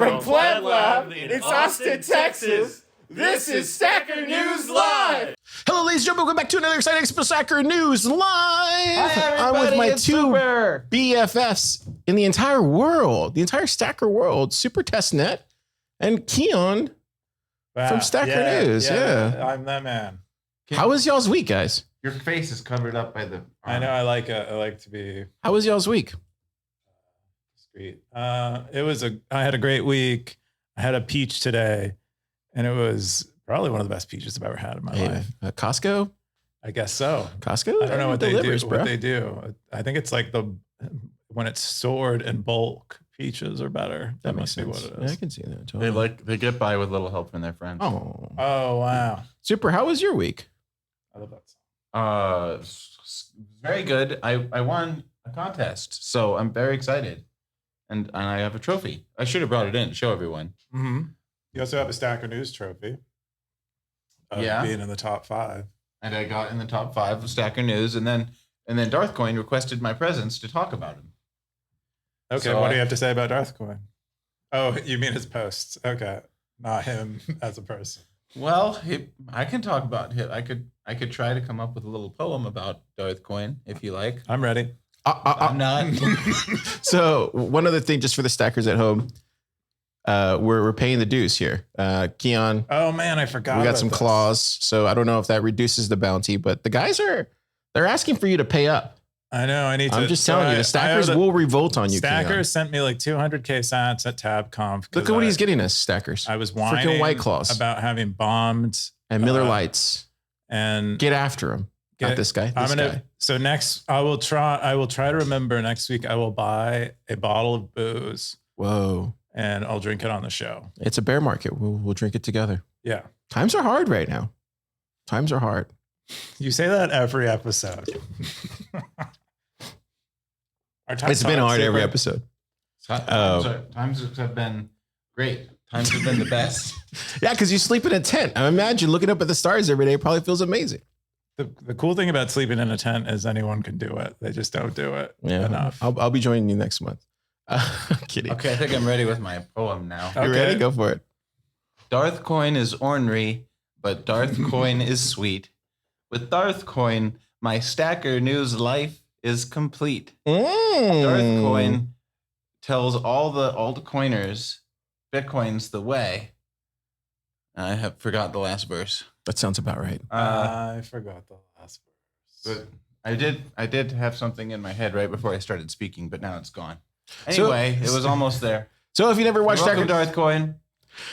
From PlebLab in Austin, Texas, this is Stacker News Live! Hello, ladies and gentlemen. Welcome back to another exciting episode of Stacker News Live. Hi, I'm with my it's two Super. BFFs in the entire world, the entire Stacker world, Super Testnet and Keyan from Stacker News. Yeah, I'm that man. How was y'all's week, guys? Your face is covered up by the. I know. I like to be How was y'all's week? discreet. I had a great week. I had a peach today, and it was probably one of the best peaches I've ever had in my life. Costco? I guess so. Costco? I don't know what delivers, they do. bro. What they do. I think it's like when it's stored in bulk, peaches are better. That must makes be sense. what it Yeah, is. I can see that. Totally. They get by with little help from their friends. Oh, Wow. Super. How was your week? I love that song. Very good. I won a contest, so I'm very excited, and I have a trophy. I should have brought it in to show everyone. Mm-hmm. You also have a Stacker News trophy. Yeah. Being in the top 5. And I got in the top 5 of Stacker News, and then Darth Coin requested my presence to talk about him. Okay, So what do you have to say about Darth Coin? Oh, you mean his posts? Okay, not him as a person. Well, I can talk about him. I could try to come up with a little poem about Darth Coin if you like. I'm ready. I'm not. So one other thing, just for the stackers at home, we're paying the dues here. Keyan, Oh man, I forgot. we got about some this. claws, so I don't know if that reduces the bounty, but the guys they're asking for you to pay up. I know. I need to. I'm just telling you, the stackers will revolt on you. Stackers Keyan. sent me like 200K sats at TabConf. Look at what he's getting us, stackers. I was Freaking whining White Claws about having bombed and Miller Lights. and Get after him. Not this guy. This guy. So next, I will try to remember next week. I will buy a bottle of booze Whoa. and I'll drink it on the show. It's a bear market. We'll drink it together. Yeah, Times are hard right now. Times are hard. you say that every episode. It's been hard every episode. Times have been great. Times have been the best. Yeah, because you sleep in a tent. I imagine looking up at the stars every day probably feels amazing. The cool thing about sleeping in a tent is anyone can do it. They just don't do it enough. I'll be joining you next month. Kidding. Okay, I think I'm ready with my poem now. You ready? Go for it. Darth Coin is ornery, but Darth Coin is sweet. With Darth Coin, my Stacker News life is complete. Darth Coin tells all the altcoiners Bitcoin's the way. I have forgot the last verse. That sounds about right. I forgot the last verse. But I did have something in my head right before I started speaking, but now it's gone. Anyway, it was almost there. So if you never watched Welcome, Stacker, Darth Coin.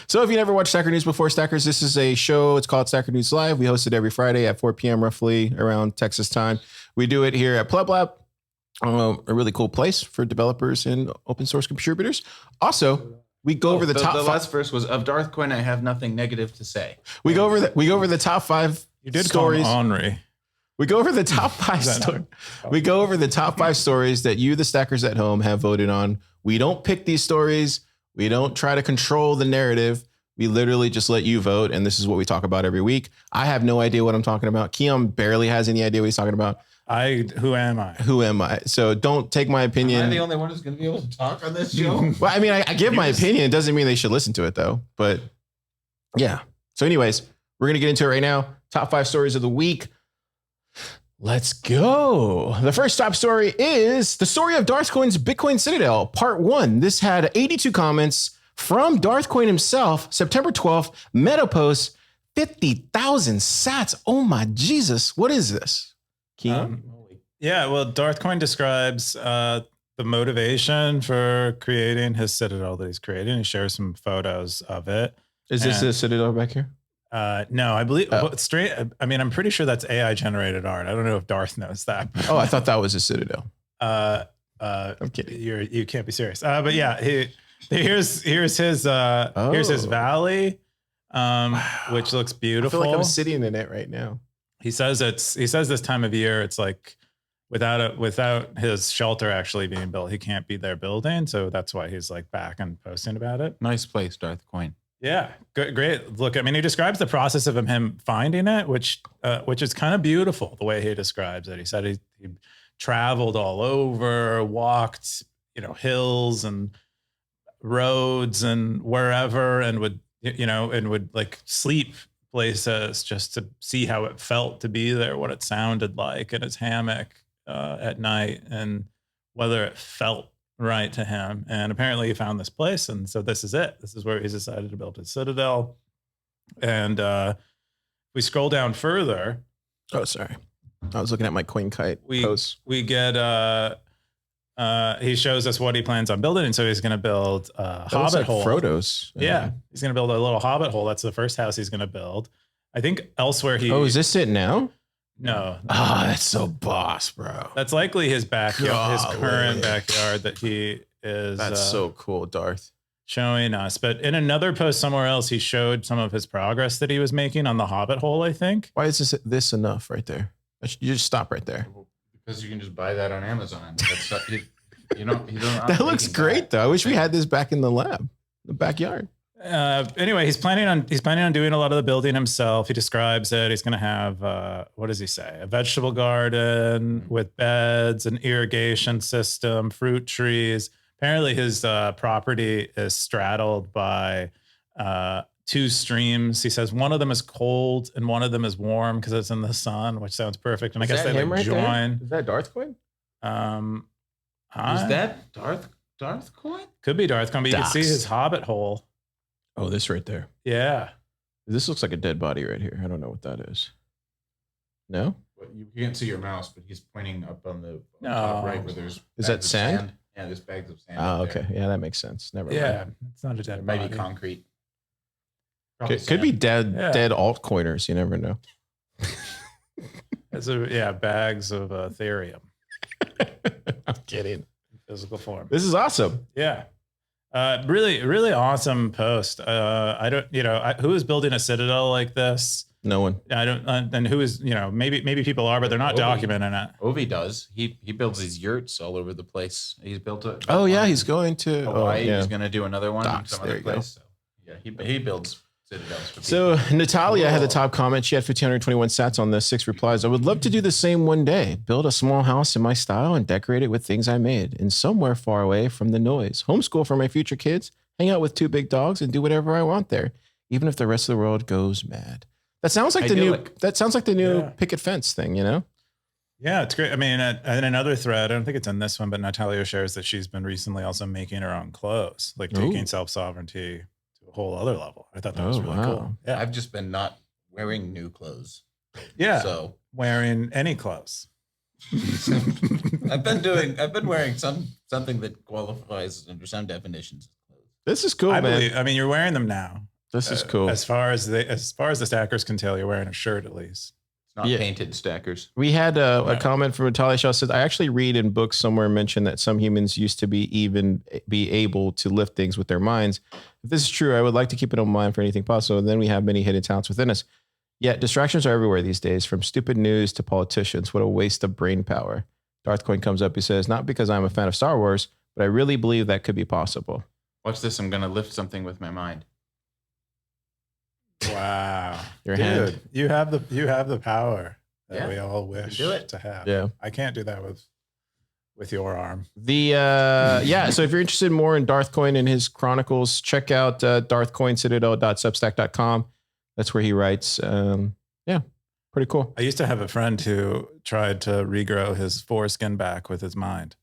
so if you never watched Stacker News before, Stackers, this is a show. It's called Stacker News Live. We host it every Friday at 4 p.m. roughly around Texas time. We do it here at PlebLab, a really cool place for developers and open source contributors. Also, we go over the top. The last verse was of Darth Coin. I have nothing negative to say. We go over the top 5 You did stories. call him Henri. We go over the top 5 stories. We go over the top 5 stories that you, the stackers at home, have voted on. We don't pick these stories. We don't try to control the narrative. We literally just let you vote, and this is what we talk about every week. I have no idea what I'm talking about. Keyan barely has any idea what he's talking about. Who am I? Who am I? So don't take my opinion. Am I the only one who's going to be able to talk on this show? Well, I mean, I give my opinion. It doesn't mean they should listen to it, though. But yeah. So anyways, we're going to get into it right now. Top 5 stories of the week. Let's go. The first top story is the story of Darth Coin's Bitcoin Citadel, part 1. This had 82 comments from Darth Coin himself. September 12th, Meta post, 50,000 sats. Oh my Jesus. What is this? Keyan? Yeah, well, Darth Coin describes the motivation for creating his Citadel that he's creating. He shares some photos of it. Is this the Citadel back here? No, I believe I'm pretty sure that's AI generated art. I don't know if Darth knows that. Oh, I thought that was a Citadel. I'm kidding. You can't be serious. But yeah, here's his valley, which looks beautiful. I feel like I'm sitting in it right now. He says this time of year it's like without his shelter actually being built, he can't be there building. So that's why he's like back and posting about it. Nice place, Darth Coin. Yeah, good, great. Look, I mean, he describes the process of him finding it, which is kind of beautiful the way he describes it. He said he traveled all over, walked, hills and roads and wherever, and would like sleep places just to see how it felt to be there, what it sounded like in his hammock at night, and whether it felt right to him. And apparently he found this place, and so this is it. This is where he's decided to build his citadel. And we scroll down further. Oh, sorry. I was looking at my Coin Kite post. We get he shows us what he plans on building, and so he's going to build a hobbit hole. Frodo's. Yeah, he's going to build a little hobbit hole. That's the first house he's going to build. I think elsewhere he. Oh, is this it now? No. Oh, that's so boss, bro. That's likely his backyard, his current backyard that he is. That's so cool, Darth. Showing us. But in another post somewhere else, he showed some of his progress that he was making on the hobbit hole, I think. Why is this enough right there? You just stop right there. Because you can just buy that on Amazon. That's you don't. That looks great, though. I wish we had this back in the lab, the backyard. Anyway, he's planning on doing a lot of the building himself. He describes it. He's going to have what does he say? A vegetable garden with beds, an irrigation system, fruit trees. Apparently, his property is straddled by 2 streams. He says one of them is cold and one of them is warm because it's in the sun, which sounds perfect. And I guess they like join. Is that Darth Coin? Is that Darth Coin? Could be Darth Coin, but you can see his hobbit hole. Oh, this right there. Yeah. This looks like a dead body right here. I don't know what that is. No? Well, you can't see your mouse, but he's pointing up on the top right where there's. Is that sand? Yeah, there's bags of sand. Oh, okay. Yeah, that makes sense. Never mind. Yeah, it's not a dead body. Maybe concrete. Could be dead altcoiners. You never know. Bags of Ethereum. I'm kidding. In physical form. This is awesome. Yeah. Really, really awesome post. I don't, who is building a citadel like this? No one. I don't, and who is, maybe people are, but they're not documenting it. Ovi does. He builds these yurts all over the place. He's built a. Oh yeah, he's going to Hawaii. Yeah. He's going to do another one in some other place. So, yeah, he builds citadels for people. So Natalia had the top comment. She had 1,521 sats on the 6 replies. I would love to do the same one day. Build a small house in my style and decorate it with things I made, and somewhere far away from the noise. Homeschool for my future kids. Hang out with 2 big dogs and do whatever I want there, even if the rest of the world goes mad. That sounds like the new picket fence thing, Yeah, it's great. I mean, in another thread, I don't think it's in this one, but Natalia shares that she's been recently also making her own clothes, like taking self-sovereignty to a whole other level. I thought that was really cool. Yeah, I've just been not wearing new clothes. Yeah, so wearing any clothes. I've been wearing something that qualifies under some definitions of clothes. This is cool, man. I mean, you're wearing them now. This is cool. As far as the stackers can tell, you're wearing a shirt at least. It's not painted stackers. We had a comment from Natalia Shaw said, I actually read in books somewhere mentioned that some humans used to be able to lift things with their minds. If this is true, I would like to keep an open mind for anything possible. And then we have many hidden talents within us. Yet distractions are everywhere these days, from stupid news to politicians. What a waste of brain power. Darth Coin comes up. He says, not because I'm a fan of Star Wars, but I really believe that could be possible. Watch this. I'm going to lift something with my mind. Wow. Your hand. You have the power that we all wish to have. Yeah. I can't do that with your arm. So if you're interested more in Darth Coin and his chronicles, check out darthcoincitadel.substack.com. That's where he writes. Pretty cool. I used to have a friend who tried to regrow his foreskin back with his mind.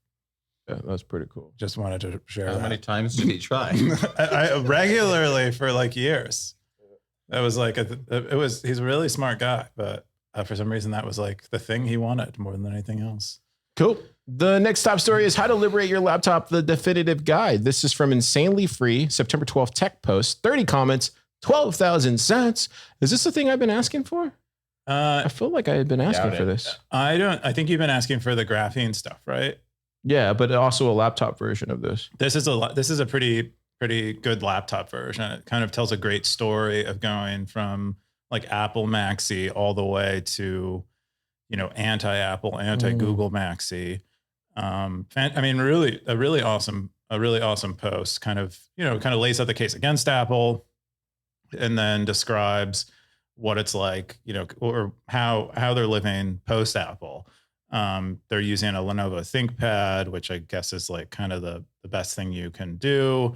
Yeah, that's pretty cool. Just wanted to share How many times did he try? I regularly for like years. That was like he's a really smart guy, but for some reason that was like the thing he wanted more than anything else. Cool. The next top story is how to liberate your laptop, the definitive guide. This is from Insanely Free, September 12th tech post, 30 comments, 12,000 sats. Is this the thing I've been asking for? I feel like I had been asking for this. I think you've been asking for the graphene stuff, right? Yeah, but also a laptop version of this. This is a pretty good laptop version. It kind of tells a great story of going from like Apple Maxi all the way to, anti-Apple, anti-Google Maxi. I mean, really, a really awesome post. Kind of lays out the case against Apple, and then describes what it's like, or how they're living post Apple. They're using a Lenovo ThinkPad, which I guess is like kind of the best thing you can do.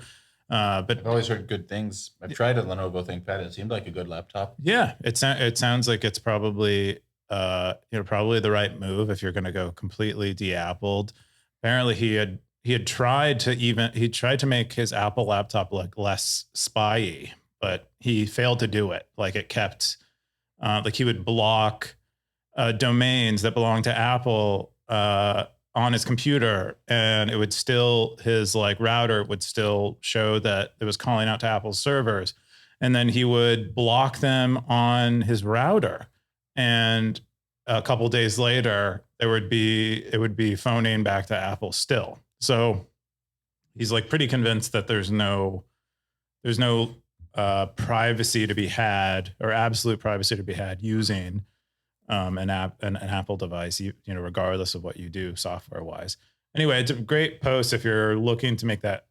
But I've always heard good things. I've tried a Lenovo ThinkPad. It seemed like a good laptop. yeah, it sounds like it's probably probably the right move if you're going to go completely de-Appled. Apparently, he had tried to make his Apple laptop look less spy-y, but he failed to do it. Like it kept like he would block domains that belong to Apple on his computer, and it would still, his like router would still show that it was calling out to Apple's servers. And then he would block them on his router. And a couple days later, it would be phoning back to Apple still. So he's like pretty convinced that there's no privacy to be had, or absolute privacy to be had, using an Apple device, regardless of what you do software wise. Anyway, it's a great post if you're looking to make that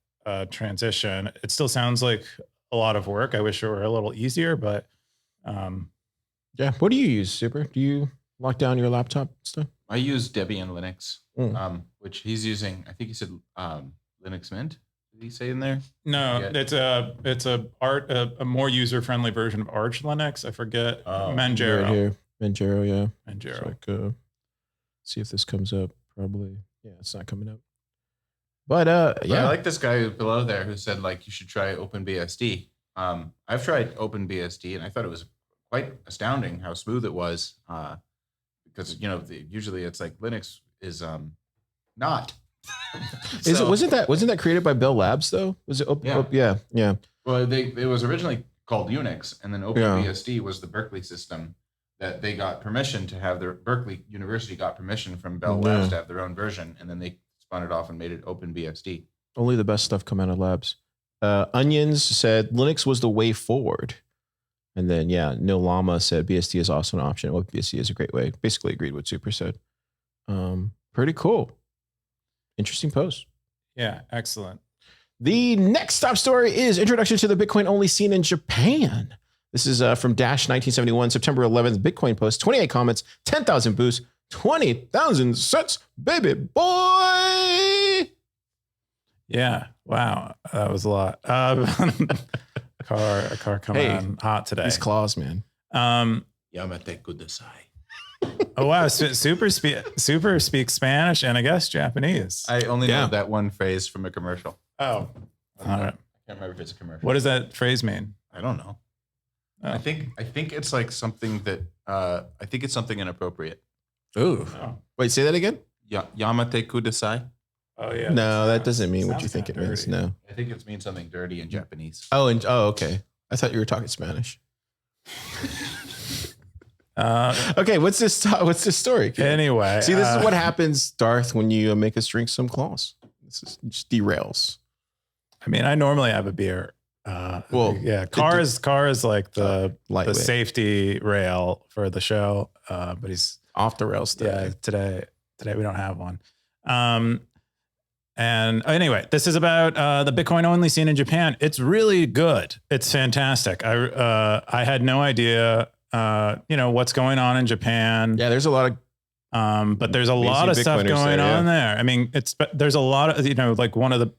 transition. It still sounds like a lot of work. I wish it were a little easier, but yeah. What do you use, Super? Do you lock down your laptop stuff? I use Debian Linux, which he's using. I think he said Linux Mint. Did he say in there? No, it's a more user friendly version of Arch Linux. I forget. Manjaro. Right here. Manjaro, yeah. Manjaro. Like, see if this comes up. Probably, yeah. It's not coming up. But yeah, I like this guy below there who said like you should try OpenBSD. I've tried OpenBSD and I thought it was quite astounding how smooth it was. Because usually it's like Linux is not. Is it wasn't that created by Bell Labs though? Was it open? Yeah. Yeah. Well, it was originally called Unix, and then OpenBSD was the Berkeley system that they got permission to have. Their Berkeley University got permission from Bell Labs to have their own version, and then they spun it off and made it OpenBSD. Only the best stuff come out of labs. Onions said Linux was the way forward. And then, Neil Lama said BSD is also an option. OpenBSD is a great way. Basically agreed with what Super said. Pretty cool. Interesting post. Yeah, excellent. The next top story is introduction to the Bitcoin only scene in Japan. This is from Dash 1971, September 11th, Bitcoin post, 28 comments, 10,000 boosts, 20,000 sets, baby boy. Yeah. Wow. That was a lot. A car coming on hot today. These claws, man. Yamate kudasai. Oh wow. Super speaks Spanish and I guess Japanese. I only know that one phrase from a commercial. Oh. All right. I can't remember if it's a commercial. What does that phrase mean? I don't know. Oh. I think it's like something that I think it's something inappropriate. Ooh. Oh. Wait, say that again? Yamate kudasai. Oh yeah. No, that doesn't mean what you think it means. No. I think it means something dirty in Japanese. Oh, okay. I thought you were talking Spanish. Okay, what's this story? Anyway, see, this is what happens, Darth, when you make us drink some claws. This is just derails. I mean, I normally have a beer. Car is like the safety rail for the show, but he's off the rails today. Yeah, today we don't have one. And anyway, this is about the Bitcoin only scene in Japan. It's really good. It's fantastic. I had no idea, what's going on in Japan. Yeah, there's a lot of, but there's a lot of stuff going on there. I mean, there's a lot of,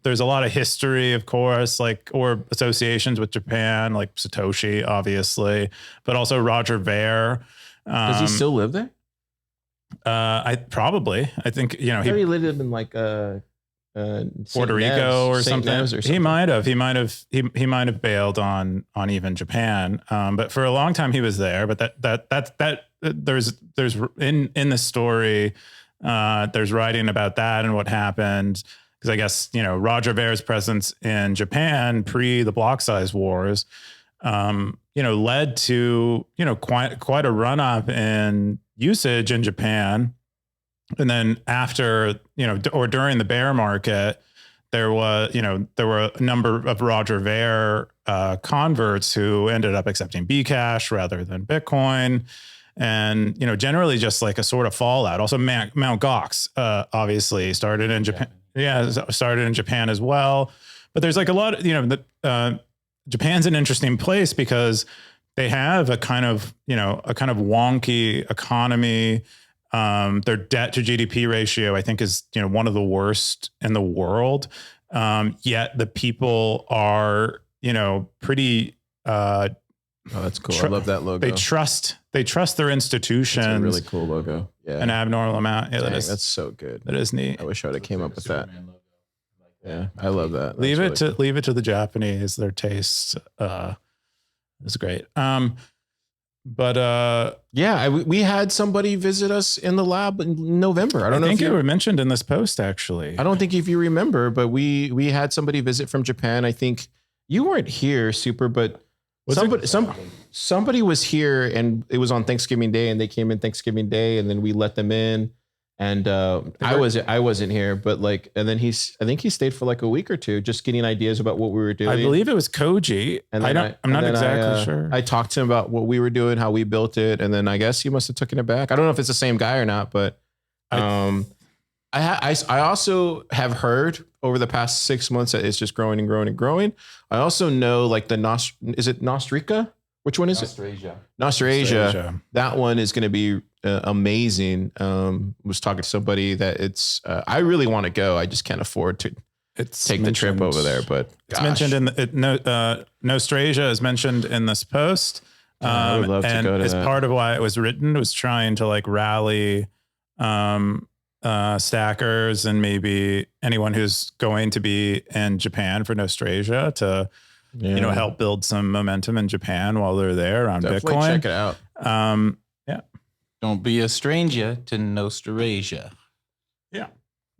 there's a lot of history, of course, or associations with Japan, like Satoshi, obviously, but also Roger Ver. Does he still live there? I think, he lived in like, Puerto Rico or something. He might have bailed on even Japan. But for a long time he was there. But that there's in the story, there's writing about that and what happened. Because I guess, Roger Ver's presence in Japan pre the block size wars, led to, quite a run up in usage in Japan. And then after, or during the bear market, there were a number of Roger Ver converts who ended up accepting Bcash rather than Bitcoin. And, generally just like a sort of fallout. Also Mount Gox, obviously started in Japan. Yeah, started in Japan as well. But there's like a lot of, Japan's an interesting place because they have a kind of wonky economy. Their debt to GDP ratio, I think, is one of the worst in the world. Yet the people are, pretty, oh, that's cool. I love that logo. They trust their institutions. It's a really cool logo. Yeah. An abnormal amount. Yeah, Dang, that's so good. That is neat. I wish I would have came up with that. Yeah, I love that. Leave it to the Japanese. Their taste is great. But we had somebody visit us in the lab in November. I think you were mentioned in this post, actually. I don't think if you remember, but we had somebody visit from Japan. I think you weren't here, Super, but somebody was here, and it was on Thanksgiving Day, and they came in Thanksgiving Day, and then we let them in. And I wasn't here, but and then I think he stayed for like a week or two, just getting ideas about what we were doing. I believe it was Koji. And I'm not exactly sure. I talked to him about what we were doing, how we built it, and then I guess he must have taken it back. I don't know if it's the same guy or not, but I also have heard over the past 6 months that it's just growing and growing and growing. I also know like is it Nostrica? Which one is it? Nostrasia. That one is going to be amazing. Was talking to somebody that it's. I really want to go. I just can't afford to take the trip over there. But it's mentioned in Nostrasia is mentioned in this post. I would love to go to that. Part of why it was written was trying to like rally stackers and maybe anyone who's going to be in Japan for Nostrasia to. Help build some momentum in Japan while they're there on Definitely Bitcoin. Check it out. Don't be a stranger to Nostrasia. Yeah,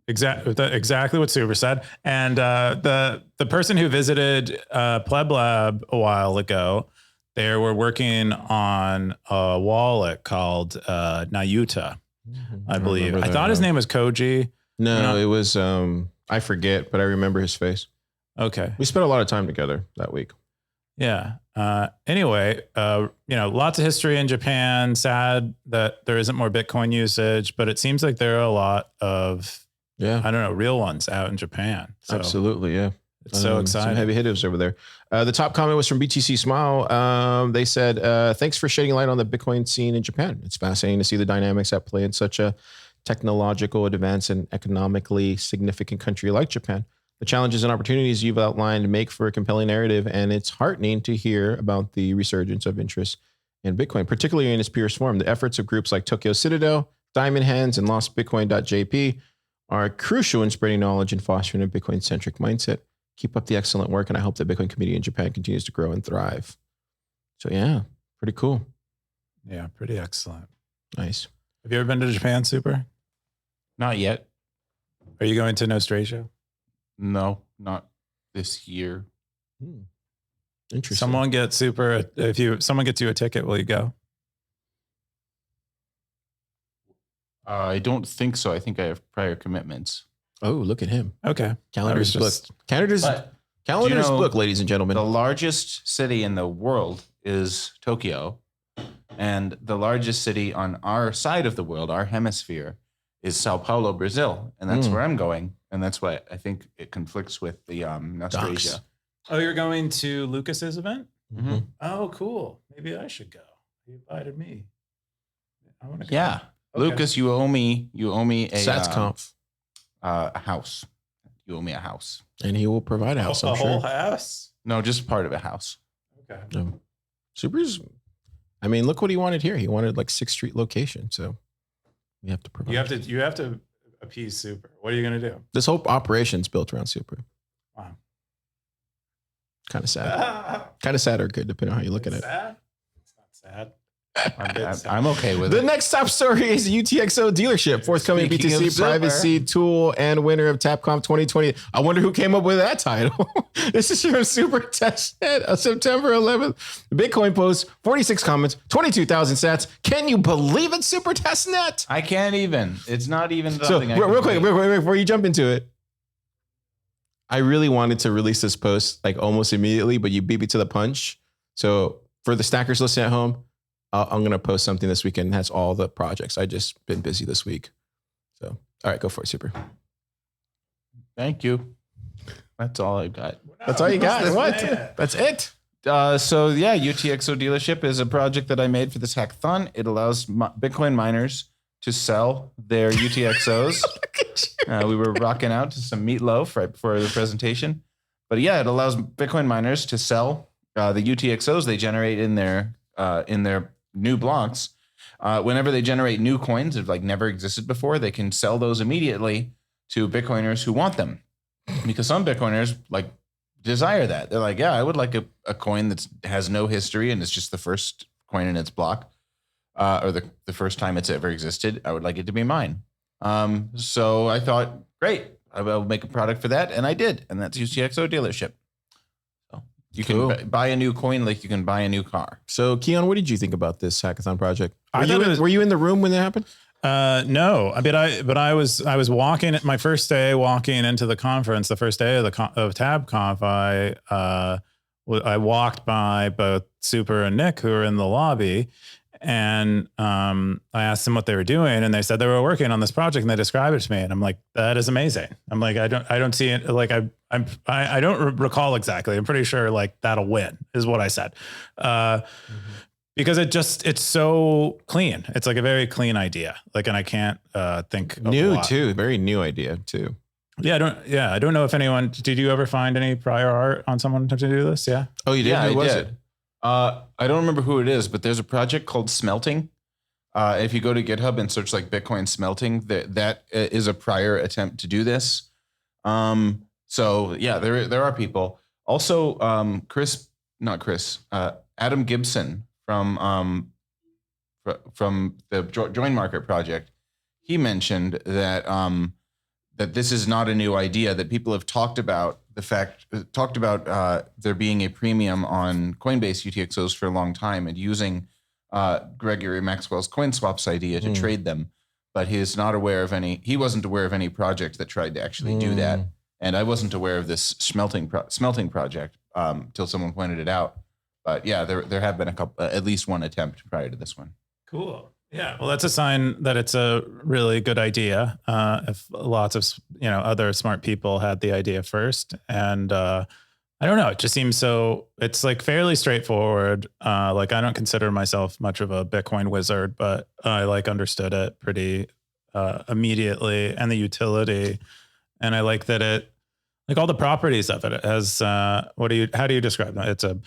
exactly what Super said. And the person who visited PlebLab a while ago, they were working on a wallet called Nayuta, I believe. I thought his name was Koji. No, it was I forget, but I remember his face. Okay. We spent a lot of time together that week. Yeah. Anyway, lots of history in Japan. Sad that there isn't more Bitcoin usage, but it seems like there are a lot of, real ones out in Japan. So absolutely. Yeah. It's so exciting. Some heavy hitters over there. The top comment was from BTC Smile. They said, thanks for shedding light on the Bitcoin scene in Japan. It's fascinating to see the dynamics at play in such a technological advance and economically significant country like Japan. The challenges and opportunities you've outlined make for a compelling narrative, and it's heartening to hear about the resurgence of interest in Bitcoin, particularly in its purest form. The efforts of groups like Tokyo Citadel, Diamond Hands, and LostBitcoin.jp are crucial in spreading knowledge and fostering a Bitcoin-centric mindset. Keep up the excellent work, and I hope the Bitcoin community in Japan continues to grow and thrive. So yeah, pretty cool. Yeah, pretty excellent. Nice. Have you ever been to Japan, Super? Not yet. Are you going to Nostrasia? No, not this year. Interesting. Someone gets someone gets you a ticket, will you go? I don't think so. I think I have prior commitments. Oh, look at him. Okay. Calendar's booked. Calendar's booked, ladies and gentlemen. The largest city in the world is Tokyo. And the largest city on our side of the world, our hemisphere, is Sao Paulo, Brazil. And that's where I'm going. And that's why I think it conflicts with the Nostrasia. Oh, you're going to Lucas's event? Mm-hmm. Oh, cool. Maybe I should go. He invited me. I want to go. Yeah. Okay. Lucas, you owe me a SatsConf. A house. You owe me a house. And he will provide a house, I'm sure. A whole house? No, just part of a house. Okay. Super's, look what he wanted here. He wanted like 6th Street location. So we have to provide. You have to appease Super. What are you going to do? This whole operation's built around Super. Wow. Kind of sad. Kind of sad or good, depending on how you look at it. Sad? It's not sad. I'm okay with it. The next top story is UTXO dealership, forthcoming Speaking BTC of silver. privacy tool and winner of TapConf 2020. I wonder who came up with that title. This is from Super Testnet of September 11th. Bitcoin post, 46 comments, 22,000 sats. Can you believe it, Super Testnet? I can't even. It's not even So something real quick, before you jump into it, I really wanted to release this post like almost immediately, but you beat me to the punch. So for the stackers listening at home, I'm going to post something this weekend that has all the projects. I just been busy this week. So, all right, go for it, Super. Thank you. That's all I've got. That's all you got? What? That's it? UTXO dealership is a project that I made for this hackathon. It allows Bitcoin miners to sell their UTXOs We were rocking out to some meatloaf right before the presentation. But yeah, it allows Bitcoin miners to sell the UTXOs they generate in their new blocks. Whenever they generate new coins that like never existed before, they can sell those immediately to Bitcoiners who want them. Because some Bitcoiners like desire that. They're like, yeah, I would like a coin that has no history and it's just the first coin in its block, or the first time it's ever existed. I would like it to be mine. So I thought, great, I will make a product for that, and I did, and that's UTXO dealership. So you can buy a new coin like you can buy a new car. So Keyan, what did you think about this hackathon project? Were you in the room when that happened? No, I was walking my first day walking into the conference, the first day of of TabConf. I walked by both Super and Nick, who were in the lobby, and I asked them what they were doing, and they said they were working on this project, and they described it to me, and I'm like, that is amazing. I'm like, I don't see it. Like I don't recall exactly. I'm pretty sure like that'll win is what I said. Because it's so clean. It's like a very clean idea. Like, and I can't think of new too. Very new idea too. Yeah, I don't know if anyone. Did you ever find any prior art on someone to do this? Yeah. Oh, you did. Yeah, Who was I did. it? I don't remember who it is, but there's a project called Smelting. If you go to GitHub and search like Bitcoin Smelting, that is a prior attempt to do this. So yeah, there are people. Also, Adam Gibson from the Join Market project, he mentioned that that this is not a new idea, that people have talked about there being a premium on Coinbase UTXOs for a long time and using Gregory Maxwell's CoinSwaps idea to trade them, but he wasn't aware of any project that tried to actually do that, and I wasn't aware of this smelting project till someone pointed it out. But yeah, there have been at least one attempt prior to this one. Cool. Yeah. Well, that's a sign that it's a really good idea. If lots of, other smart people had the idea first, and I don't know, it just seems it's like fairly straightforward. Like I don't consider myself much of a Bitcoin wizard, but I like understood it pretty immediately, and the utility. And I like that like all the properties of it has, how do you describe that?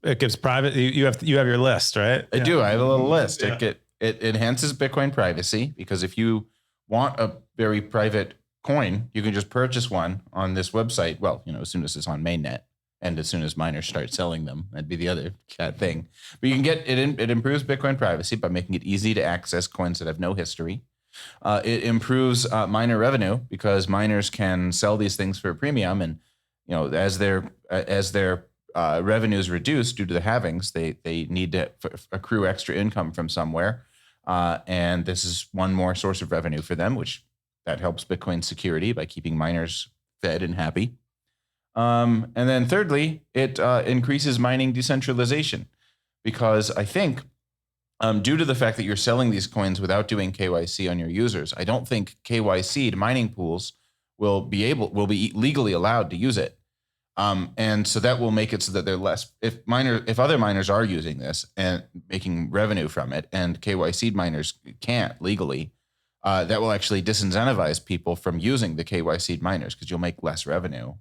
It gives private. You have your list, right? I do. I have a little list. Yeah. It enhances Bitcoin privacy, because if you want a very private coin, you can just purchase one on this website. Well, as soon as it's on mainnet, and as soon as miners start selling them, that'd be the other thing. But you can get it. It improves Bitcoin privacy by making it easy to access coins that have no history. It improves miner revenue, because miners can sell these things for a premium, and as their revenues reduced due to the halvings, they need to accrue extra income from somewhere, and this is one more source of revenue for them, which that helps Bitcoin security by keeping miners fed and happy. And then thirdly, it increases mining decentralization, because I think due to the fact that you're selling these coins without doing KYC on your users, I don't think KYC'd mining pools will be legally allowed to use it. And so that will make it so that they're less, if other miners are using this and making revenue from it, and KYC miners can't legally, that will actually disincentivize people from using the KYC miners, because you'll make less revenue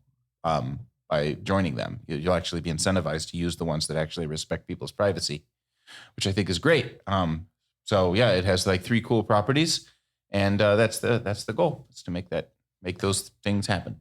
by joining them. You'll actually be incentivized to use the ones that actually respect people's privacy, which I think is great. So yeah, it has like 3 cool properties, and that's the goal, is to make those things happen.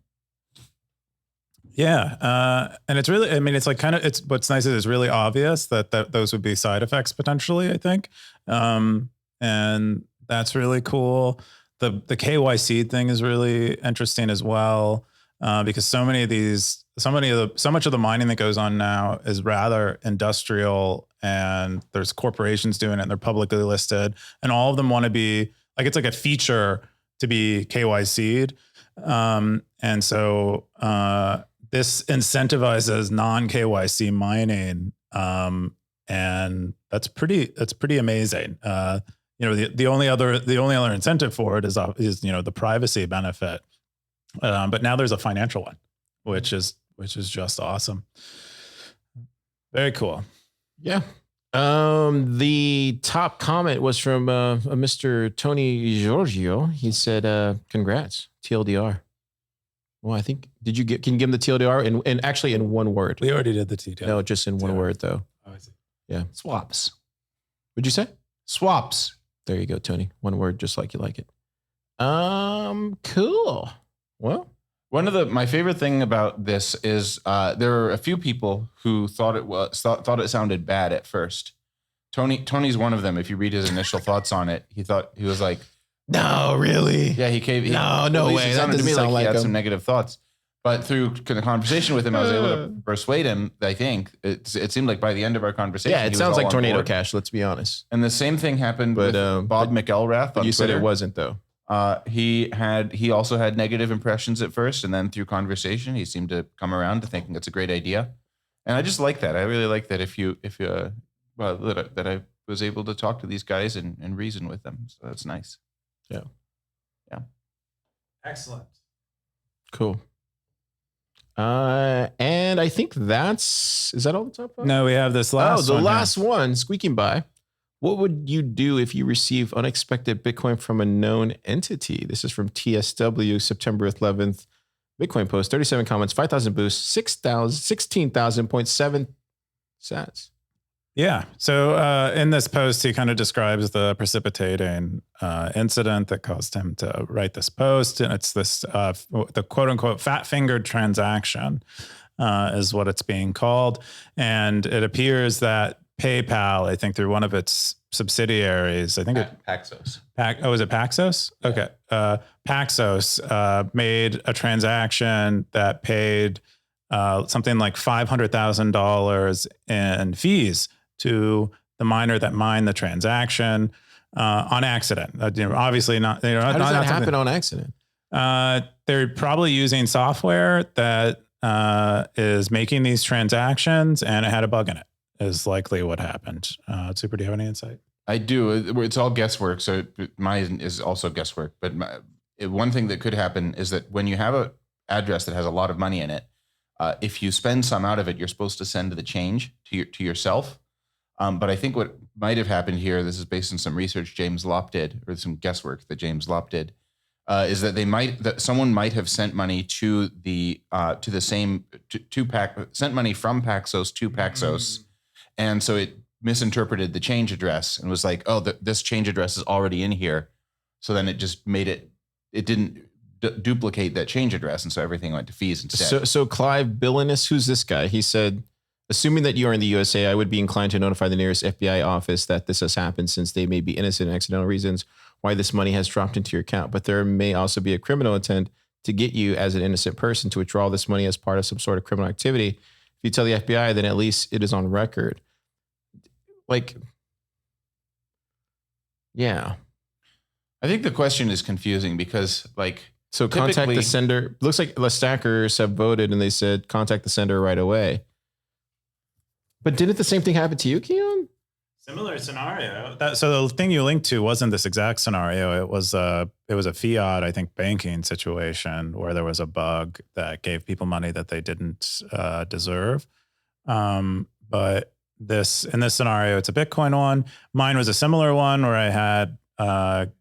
Yeah. And it's really, it's like what's nice is it's really obvious that those would be side effects potentially, I think. And that's really cool. The KYC thing is really interesting as well, because so much of the mining that goes on now is rather industrial, and there's corporations doing it, and they're publicly listed, and all of them want to be like, it's like a feature to be KYC'd. And so, this incentivizes non-KYC mining, and that's pretty amazing. The only other incentive for it is the privacy benefit, but now there's a financial one, which is just awesome. Very cool. Yeah. The top comment was from a Mr. Tony Giorgio. He said, "Congrats, TLDR." Well, I think can you give him the TLDR and actually in one word? We already did the TLDR. No, just in one word though. Oh, I see. Yeah. Swaps. What'd you say? Swaps. There you go, Tony. One word, just like you like it. Cool. Well, my favorite thing about this is there are a few people who thought it sounded bad at first. Tony's one of them. If you read his initial thoughts on it, he was like, no, really? Yeah, no way. It sounded to me like he had some negative thoughts. But through the conversation with him, I was able to persuade him. I think it seemed like by the end of our conversation, yeah, it sounds like Tornado Cash. Let's be honest. And the same thing happened with Bob McElrath. But you said Twitter. it wasn't though. He also had negative impressions at first, and then through conversation, he seemed to come around to thinking it's a great idea. And I just like that. I really like that. That I was able to talk to these guys and reason with them. So that's nice. Yeah. Excellent. Cool. And I think is that all the top five? No, we have this last one. The last one, squeaking by. What would you do if you receive unexpected Bitcoin from a known entity? This is from TSW, September 11th. Bitcoin post, 37 comments, 5,000 boosts, 16,000.7 sats. Yeah. So in this post, he kind of describes the precipitating incident that caused him to write this post. And it's this, the quote unquote fat fingered transaction is what it's being called. And it appears that PayPal, I think through one of its subsidiaries, I think Paxos. Was it Paxos? Yeah. Okay. Paxos made a transaction that paid something like $500,000 in fees to the miner that mined the transaction on accident. Obviously not. How does that happen on accident? They're probably using software that is making these transactions, and it had a bug in it. Is likely what happened. Super, do you have any insight? I do. It's all guesswork, so mine is also guesswork. But one thing that could happen is that when you have an address that has a lot of money in it, if you spend some out of it, you're supposed to send the change to yourself. But I think what might have happened here, this is based on some research James Lopp did, or some guesswork that James Lopp did, is that someone might have sent money to the same sent money from Paxos to Paxos, and so it misinterpreted the change address and was like, oh, this change address is already in here, so then it just made it didn't duplicate that change address, and so everything went to fees instead. So Clive Billinus, who's this guy? He said, assuming that you are in the USA, I would be inclined to notify the nearest FBI office that this has happened, since they may be innocent in accidental reasons why this money has dropped into your account. But there may also be a criminal intent to get you as an innocent person to withdraw this money as part of some sort of criminal activity. If you tell the FBI, then at least it is on record. Like, yeah. I think the question is confusing because, like, so contact the sender. Looks like the stackers have voted and they said contact the sender right away. But didn't the same thing happen to you, Keyan? Similar scenario. So the thing you linked to wasn't this exact scenario. It was a fiat, I think, banking situation where there was a bug that gave people money that they didn't deserve. But in this scenario, it's a Bitcoin one. Mine was a similar one where I'd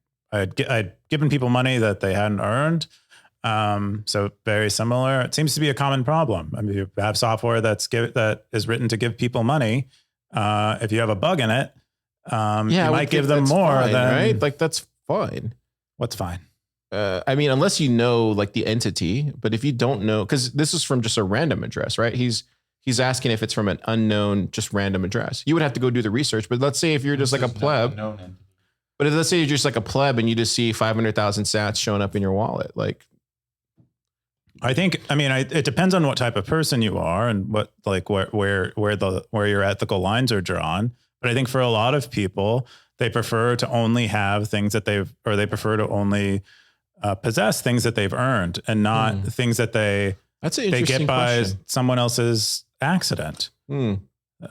given people money that they hadn't earned. So very similar. It seems to be a common problem. I mean, you have software that is written to give people money. If you have a bug in it, you might give them more than, right? Like, that's fine. What's fine? I mean, unless you know like the entity, but if you don't know, because this is from just a random address, right? He's asking if it's from an unknown, just random address. You would have to go do the research. But let's say if you're just like a pleb, but let's say you're just like a pleb and you just see 500,000 sats showing up in your wallet, like. It depends on what type of person you are and what, like, where your ethical lines are drawn. But I think for a lot of people, they prefer to only have things that they prefer to only possess things that they've earned and not things that they get by question. Someone else's accident. I mean,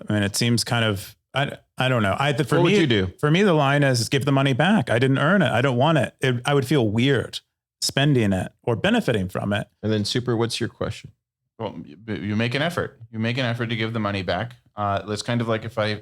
it seems kind of, I don't know. What would you do? For me, the line is give the money back. I didn't earn it. I don't want it. I would feel weird spending it or benefiting from it. And then Super, what's your question? Well, you make an effort. You make an effort to give the money back. It's kind of like if I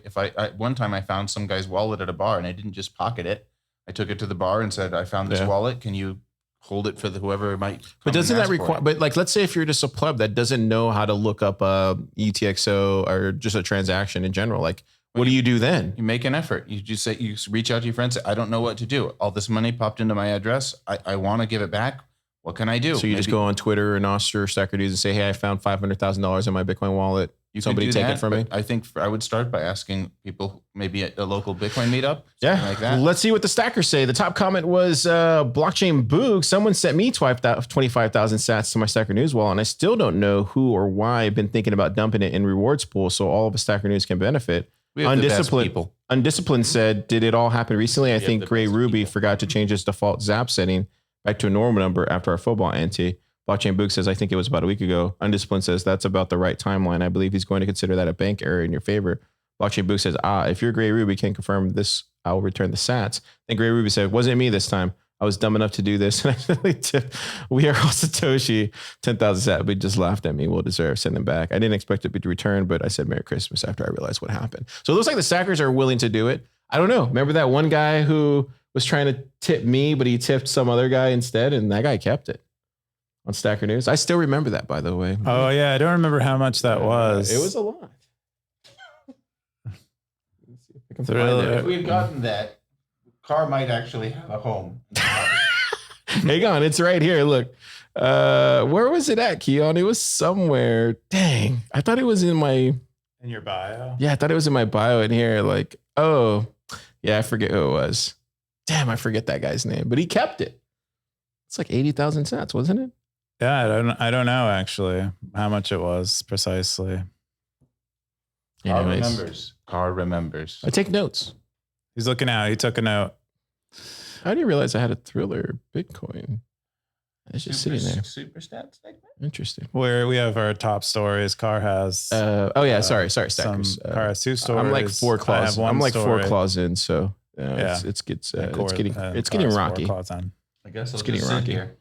one time I found some guy's wallet at a bar and I didn't just pocket it. I took it to the bar and said, I found this wallet. Can you hold it for whoever might? But doesn't that require? But like, let's say if you're just a pleb that doesn't know how to look up a UTXO or just a transaction in general, like, what do you do then? You make an effort. You just say, you reach out to your friends. Say, I don't know what to do. All this money popped into my address. I want to give it back. What can I do? So you just go on Twitter or Nostr or Stacker News and say, hey, I found $500,000 in my Bitcoin wallet. Somebody take it from me. I think I would start by asking people, maybe at a local Bitcoin meetup, yeah, like that. Let's see what the stackers say. The top comment was blockchain boog. Someone sent me 25,000 sats to my Stacker News wallet, and I still don't know who or why. I've been thinking about dumping it in rewards pool so all of a Stacker News can benefit. Undisciplined said, did it all happen recently? I think Gray Ruby forgot to change his default zap setting back to a normal number after our football ante. Blockchain Book says, I think it was about a week ago. Undisciplined says, that's about the right timeline. I believe he's going to consider that a bank error in your favor. Blockchain Book says, if you're Gray Ruby, can confirm this, I will return the sats. Then Gray Ruby said, wasn't me this time. I was dumb enough to do this. And I tipped We Are All Satoshi 10,000 sats. But just laughed at me. We'll deserve. Send them back. I didn't expect it to be returned, but I said Merry Christmas after I realized what happened. So it looks like the stackers are willing to do it. I don't know. Remember that one guy who was trying to tip me, but he tipped some other guy instead, and that guy kept it on Stacker News. I still remember that, by the way. Oh yeah, I don't remember how much that was. It was a lot. If we had gotten that, Car might actually have a home. Hang on, it's right here. Look, where was it at, Keyan? It was somewhere. Dang, I thought it was in your bio. Yeah, I thought it was in my bio in here. Like, oh, yeah, I forget who it was. Damn, I forget that guy's name, but he kept it. It's like 80,000 sats, wasn't it? Yeah, I don't know actually how much it was precisely. Car remembers. I take notes. He's looking out. He took a note. How do you realize I had a Thriller Bitcoin? It's just sitting there. Super stats segment. Interesting. Where we have our top stories. Car has. Sorry, stackers. Car has two stories. I'm like four claws. I'm like story. 4 claws in, so it's getting rocky. I guess it's getting rocky here.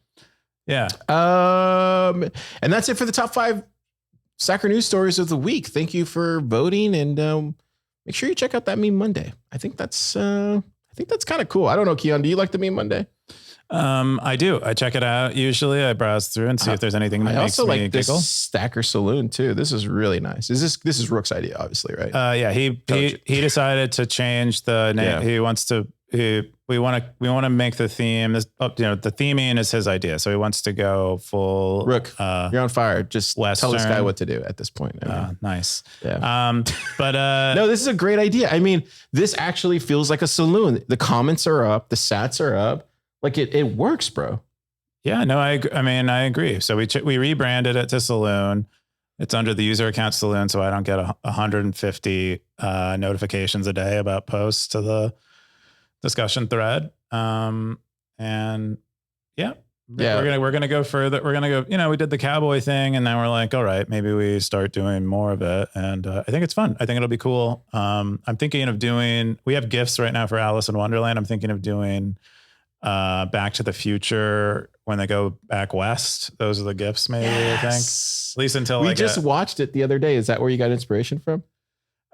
Yeah. And that's it for the top 5 Stacker News stories of the week. Thank you for voting, and make sure you check out that Meme Monday. I think that's kind of cool. I don't know, Keyan, do you like the Meme Monday? I do. I check it out. Usually I browse through and see if there's anything that makes me giggle. I also like this Stacker Saloon too. This is really nice. This is Rook's idea, obviously, right? Yeah. He decided to change the name. Yeah. He wants to, we want to make the theme the theming is his idea. So he wants to go full Rook. You're on fire. Just Western. Tell this guy what to do at this point. Nice. Yeah. But no, this is a great idea. I mean, this actually feels like a saloon. The comments are up. The sats are up. Like it works, bro. Yeah, no, I agree. So we rebranded it to Saloon. It's under the user account Saloon, so I don't get 150 notifications a day about posts to the discussion thread. We're gonna go further. We're gonna go. We did the cowboy thing, and then we're like, all right, maybe we start doing more of it. And I think it's fun. I think it'll be cool. I'm thinking of doing. We have gifts right now for Alice in Wonderland. I'm thinking of doing. Back to the Future when they go back west. Those are the gifts, maybe. Yes. I think at least until we just watched it the other day. Is that where you got inspiration from?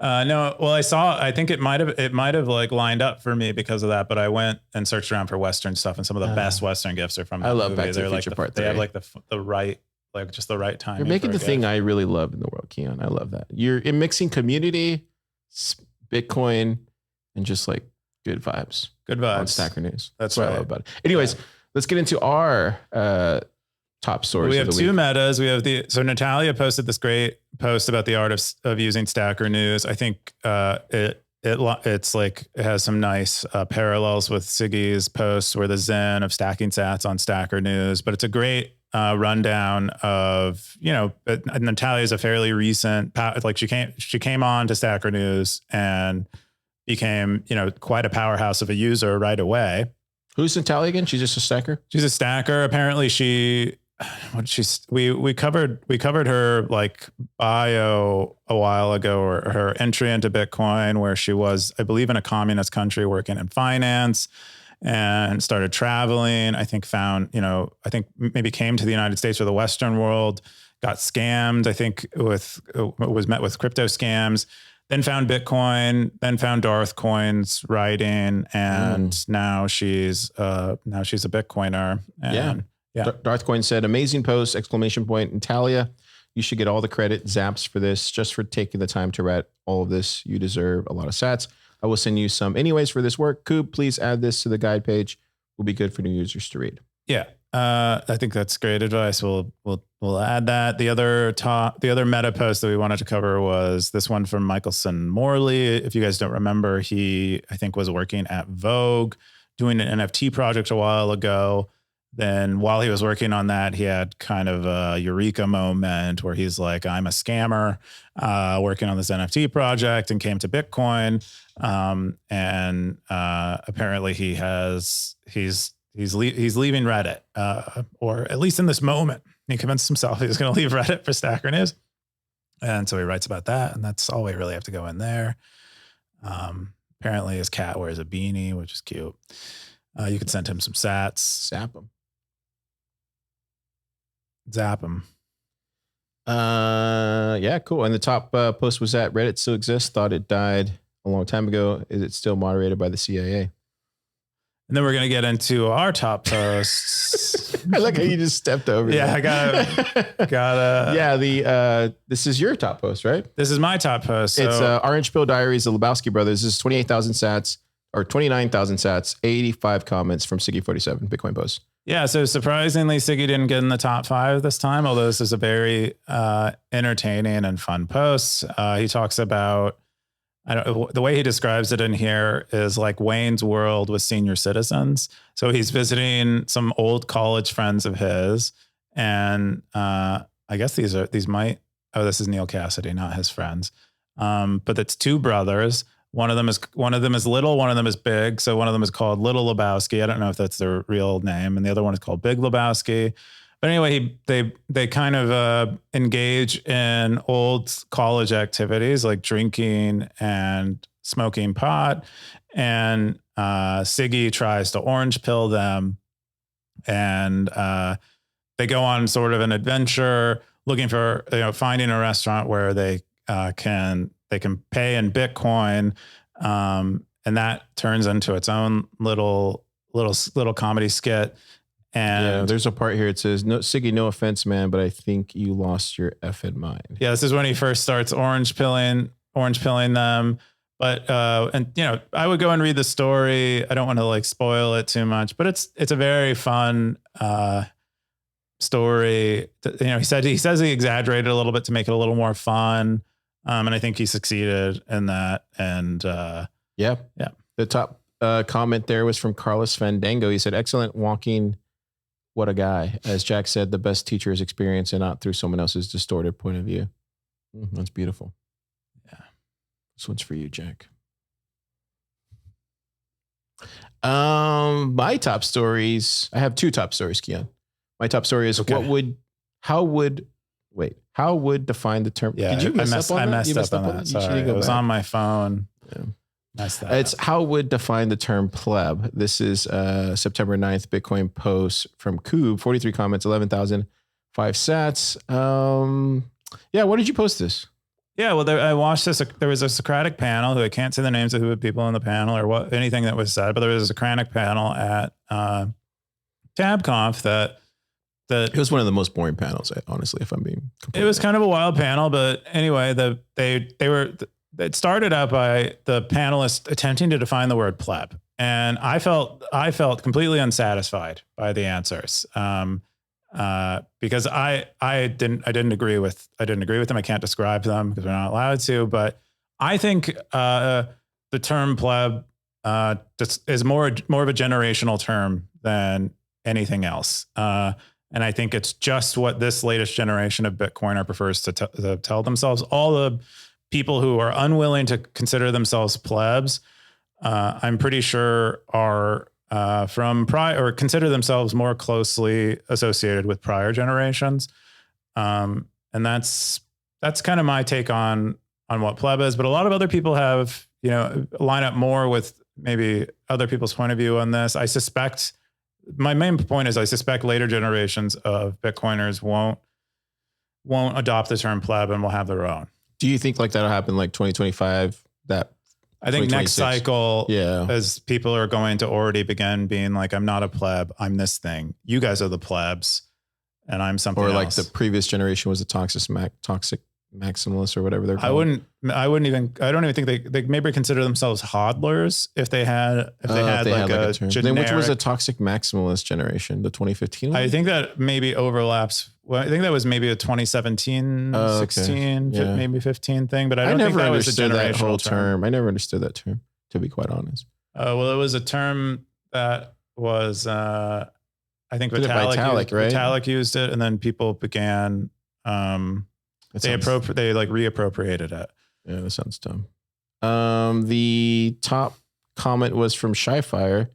No. Well, I think it might have like lined up for me because of that. But I went and searched around for Western stuff, and some of the best Western gifts are from. That I love movie. Back to the Future Part 3. They have like the right, like just the right time. You're making the thing I really love in the world, Keyan. I love that you're mixing community, Bitcoin, and just like good vibes. Good vibes. On Stacker News. That's what right. I love about it. Anyways, let's get into our top stories. We have two metas. So Natalia posted this great post about the art of using Stacker News. I think it's like it has some nice parallels with Siggy's posts where the zen of stacking sats on Stacker News, but it's a great rundown of, Natalia is a fairly recent, like she came on to Stacker News and became, quite a powerhouse of a user right away. Who's Natalia again? She's just a stacker? She's a stacker. Apparently we covered her like bio a while ago, or her entry into Bitcoin, where she was, I believe, in a communist country working in finance and started traveling. I think maybe came to the United States or the Western world, got scammed, I think was met with crypto scams, then found Bitcoin, then found Darth Coin's writing, and now she's a Bitcoiner. And yeah. Darth Coin said, amazing post, exclamation point. And Talia, you should get all the credit, Zaps, for this, just for taking the time to write all of this. You deserve a lot of sats. I will send you some anyways for this work. Coop, please add this to the guide page. Will be good for new users to read. Yeah. I think that's great advice. We'll add that. The other meta post that we wanted to cover was this one from Michelson Morley. If you guys don't remember, he, I think, was working at Vogue doing an NFT project a while ago. Then while he was working on that, he had kind of a eureka moment where he's like, I'm a scammer working on this NFT project, and came to Bitcoin. And apparently he's leaving Reddit, or at least in this moment, he convinced himself he was going to leave Reddit for Stacker News. And so he writes about that, and that's all we really have to go in there. Apparently his cat wears a beanie, which is cute. You could send him some sats. Zap him. Yeah, cool. And the top post was that Reddit still exists. Thought it died a long time ago. Is it still moderated by the CIA? And then we're going to get into our oposts. I like how you just stepped over. Yeah, that. I gotta. Yeah, this is your top post, right? This is my top post. It's Orange Pill Diaries, the Lebowski brothers. This is 28,000 sats or 29,000 sats, 85 comments from Siggy47 Bitcoin posts. Yeah, so surprisingly, Siggy didn't get in the top 5 this time, although this is a very entertaining and fun post. He talks about, the way he describes it in here is like Wayne's World with senior citizens. So he's visiting some old college friends of his, and I guess this is Neil Cassidy, not his friends. But it's 2 brothers. One of them is little, one of them is big. So one of them is called Little Lebowski. I don't know if that's their real name, and the other one is called Big Lebowski. But anyway, they kind of engage in old college activities like drinking and smoking pot. And Siggy tries to orange pill them, and they go on sort of an adventure looking for, finding a restaurant where they can pay in Bitcoin. And that turns into its own little comedy skit. And there's a part here. It says, "No, Siggy, no offense, man, but I think you lost your effing mind." Yeah, this is when he first starts orange pilling them. But I would go and read the story. I don't want to spoil it too much, but it's a very fun story. He says he exaggerated a little bit to make it a little more fun. And I think he succeeded in that. And yeah. The top comment there was from Carlos Fandango. He said, "Excellent walking. What a guy." As Jack said, the best teacher is experience and not through someone else's distorted point of view. That's beautiful. Yeah. This one's for you, Jack. My top stories. I have 2 top stories, Keyan. My top story is how would define the term? Yeah, Did you I messed up on that. Sorry, it was on my phone. Yeah. It's how would define the term pleb. This is September 9th Bitcoin post from Coob, 43 comments, 11,005 sats. Why did you post this? Yeah, well, I watched this. There was a Socratic panel, who I can't say the names of who the people on the panel or anything that was said, but there was a Socratic panel at TabConf that it was one of the most boring panels, honestly, if I'm being completely It was kind of a wild panel, but anyway, it started out by the panelists attempting to define the word pleb. And I felt completely unsatisfied by the answers. Because I didn't agree with them. I can't describe them because we're not allowed to, but I think the term pleb just is more of a generational term than anything else. And I think it's just what this latest generation of Bitcoiner prefers to tell themselves. All the people who are unwilling to consider themselves plebs, I'm pretty sure are from prior, or consider themselves more closely associated with prior generations. And that's kind of my take on what pleb is. But a lot of other people have, line up more with maybe other people's point of view on this. My main point is I suspect later generations of Bitcoiners won't won't adopt the term pleb and will have their own. Do you think like that'll happen like 2025? I think next cycle, yeah, as people are going to already begin being like, I'm not a pleb, I'm this thing. You guys are the plebs, and I'm something else. Or like the previous generation was a toxic maximalist or whatever they're called. I don't even think they maybe consider themselves hodlers if they had like a term. Generic. Then which was a toxic maximalist generation, the 2015 one? I think that maybe overlaps. Well, I think that was maybe a 2017, 16, maybe 15 thing, but I don't think that was a generational whole term. I never understood that term, to be quite honest. Well, it was a term that was, I think Vitalik used it, and then people began, they like reappropriated it. Yeah, that sounds dumb. The top comment was from Shyfire.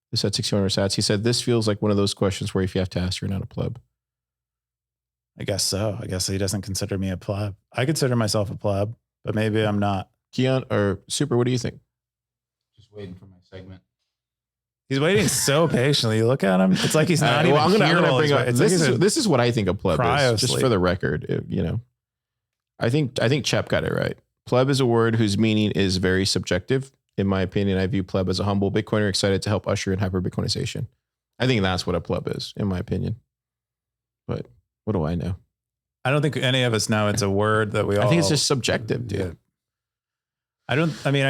This had 600 sats. He said, "This feels like one of those questions where if you have to ask, you're not a pleb." I guess so. I guess he doesn't consider me a pleb. I consider myself a pleb, but maybe I'm not. Keyan or Super, what do you think? Just waiting for my segment. He's waiting so patiently. You look at him. It's like he's not even I'm gonna bring up. This this is what I think a pleb is. Just for the record, I think Chep got it right. Pleb is a word whose meaning is very subjective. In my opinion, I view pleb as a humble Bitcoiner excited to help usher in hyper-Bitcoinization. I think that's what a pleb is, in my opinion. But what do I know? I don't think any of us know it's a word that we all. I think it's just subjective, dude. I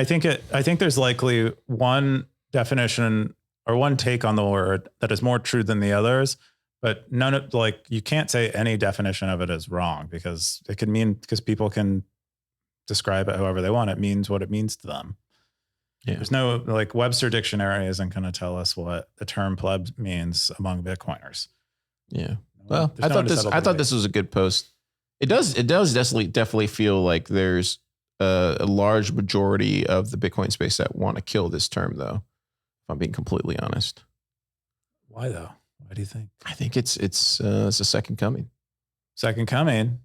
think there's likely one definition or one take on the word that is more true than the others, but you can't say any definition of it is wrong because people can describe it however they want. It means what it means to them. Yeah. There's no Webster dictionary isn't going to tell us what the term pleb means among Bitcoiners. Yeah. Well, I thought this was a good post. It does definitely feel like there's a large majority of the Bitcoin space that want to kill this term, though. If I'm being completely honest. Why though? Why do you think? I think it's a second coming. Second coming.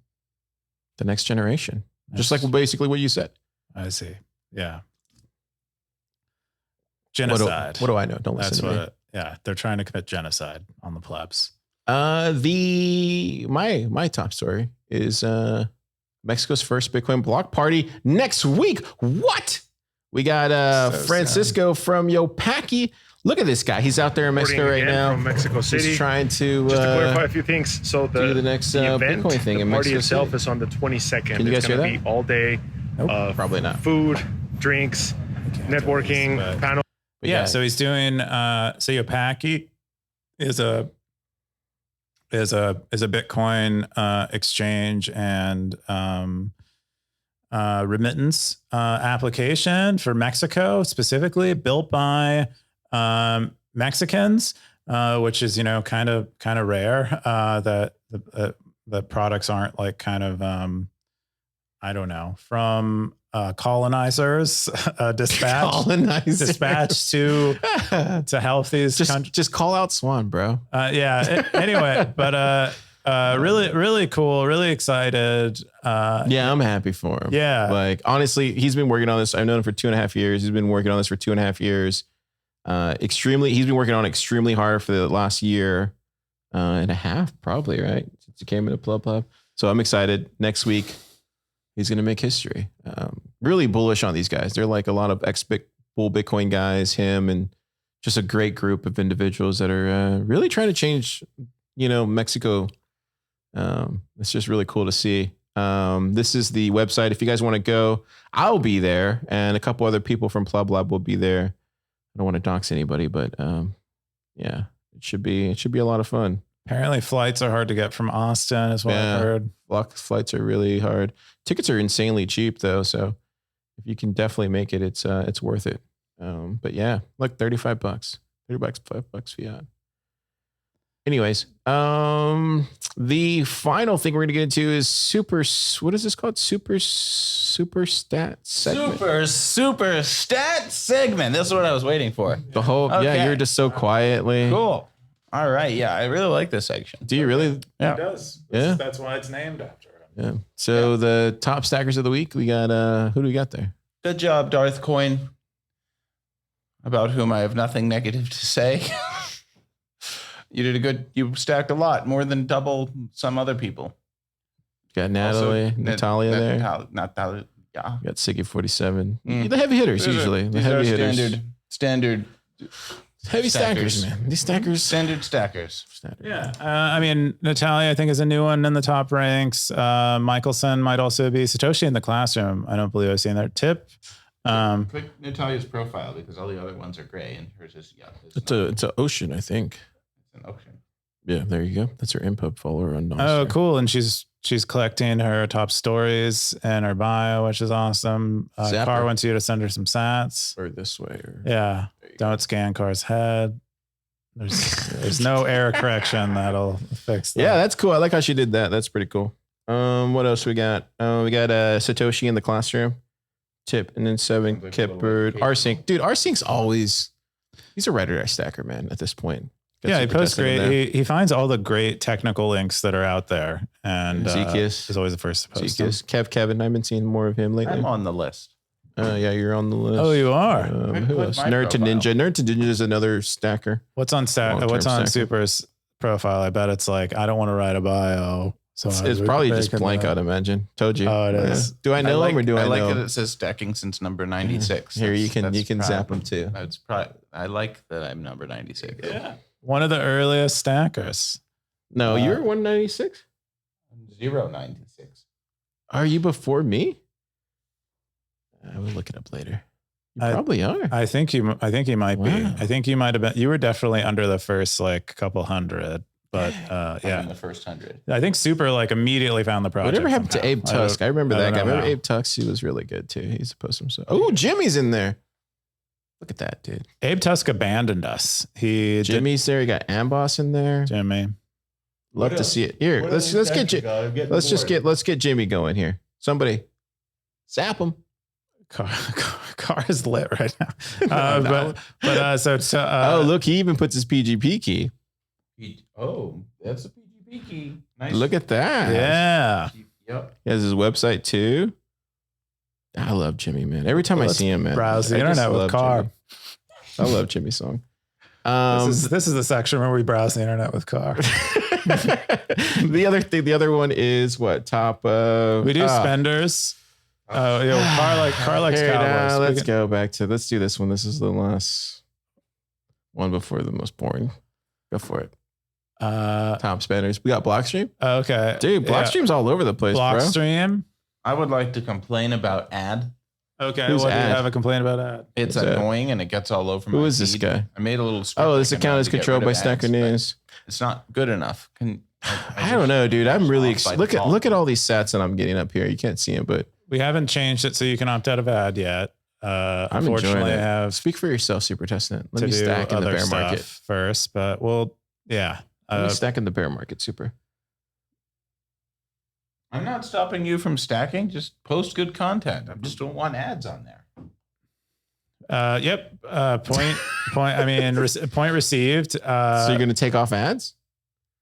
The next generation. Just like basically what you said. I see. Yeah. Genocide. What do I know? Don't listen to me. Yeah, they're trying to commit genocide on the plebs. My top story is Mexico's first Bitcoin block party next week. What? We got Francisco from Yopaki. Look at this guy. He's out there in Mexico right now. From Mexico City. He's trying to just to clarify a few things. So the next event, Bitcoin thing in Mexico Mexico itself is on the 22nd. Can you guys hear that? It's going to be all day. Nope, probably not. Food, drinks, networking, panel. Yeah, so he's doing Yopaki is a Bitcoin exchange and remittance application for Mexico, specifically built by Mexicans, which is kind of rare that the products aren't like kind of I don't know, from colonizers dispatched to help these countries. Just call out Swan, bro. Anyway, but really cool, really excited. Yeah, I'm happy for him. Yeah. Like, honestly, he's been working on this. I've known him for 2.5 years. He's been working on this for 2.5 years. He's been working on it extremely hard for the last year and a half, probably, right? Since he came into PlebLab. So I'm excited. Next week, he's going to make history. Really bullish on these guys. They're like a lot of bull Bitcoin guys, him, and just a great group of individuals that are really trying to change, Mexico. It's just really cool to see. This is the website. If you guys want to go, I'll be there, and a couple other people from PlebLab will be there. I don't want to dox anybody, but yeah, it should be a lot of fun. Apparently flights are hard to get from Austin is what I've heard. Flights are really hard. Tickets are insanely cheap though. So if you can definitely make it, it's worth it. But yeah, like $35, $5 fiat. Anyways, the final thing we're going to get into is what is this called? Super stat segment. Super stat segment. That's what I was waiting for. The whole, okay. Yeah, you're just so quietly. Cool. All right. Yeah, I really like this section. Do you really? Yeah. It does. Yeah. That's why it's named after him. Yeah. So the top stackers of the week, we got, who do we got there? Good job, Darth Coin, about whom I have nothing negative to say. You stacked a lot, more than double some other people. Got Natalia there. Natalia. Yeah. Got Siggy 47. The heavy hitters usually. The heavy hitters. Standard. Heavy stackers, man. These stackers. Standard stackers. Yeah. I mean, Natalia, I think, is a new one in the top ranks. Michelson might also be. Satoshi in the classroom. I don't believe I've seen that. Tip. Click Natalia's profile because all the other ones are gray and hers is It's an ocean, I think. It's an ocean. Yeah, there you go. That's her input follower on Nostr. Oh, cool. And she's collecting her top stories and her bio, which is awesome. Car wants you to send her some sats. Or this way. Yeah. Don't scan Car's head. There's no error correction that'll fix that. Yeah, that's cool. I like how she did that. That's pretty cool. What else we got? We got Satoshi in the classroom. Tip and then 7 Kipbird. Rsync. Dude, Rsync's always he's a writer stacker, man, at this point. Yeah, he posts great. He finds all the great technical links that are out there, and Zekias is always the first to post them. Kevin. I've been seeing more of him lately. I'm on the list. Yeah, you're on the list. Oh, you are. Who else? Nerd to Ninja. Nerd to Ninja is another stacker. What's on stacker. Super's profile? I bet it's like I don't want to write a bio. So it's probably just blank, I'd imagine. Told you. Oh, it is. Do I know him or do I know? I like that it says stacking since number 96. Here you can zap him too. I like that I'm number 96. Yeah. One of the earliest stackers. No, you're 196? 096. Are you before me? I will look it up later. You probably are. I think you might be. I think you might have been. You were definitely under the first like couple hundred. But yeah, in the first 100. I think Super like immediately found the project. Whatever happened to Abe Tusk? I remember that guy. Remember how. Abe Tusk? He was really good too. He's supposed to himself. Oh, Jimmy's in there. Look at that, dude. Abe Tusk abandoned us. Jimmy's there. You got Amboss in there. Jimmy. Love to see it. Here, let's get Jimmy going here. Somebody zap him. Car is lit right now. Oh, look, he even puts his PGP key. Oh, that's a PGP key. Nice. Look at that. Yeah. Yep. He has his website too. I love Jimmy, man. Every time I see him, man. Browse the internet with Car. Jimmy. I love Jimmy's song. This is the section where we browse the internet with Car. The other one is what? Top we do spenders. Car likes Cowboys. Let's do this one. This is the last one before the most boring. Go for it. Top spenders. We got Blockstream. Okay. Dude, Blockstream's all over the place, Blockstream. I would like to complain about ad. Okay. Who's what do you ad? have a complaint about ad? It's annoying and it gets all over my Who is this feed. guy? I made a little script. Oh, this account is controlled by Stacker News. It's not good enough. I don't know, dude. I'm really look at all these sats that I'm getting up here. You can't see them, but We haven't changed it so you can opt out of ad yet. I'm enjoying it. I have Speak for yourself, Super Testnet. Let to me do stack in the other bear stuff market first, but yeah. Let me stack in the bear market, Super. I'm not stopping you from stacking. Just post good content. I just don't want ads on there. Yep. Point. I mean, point received. So you're going to take off ads?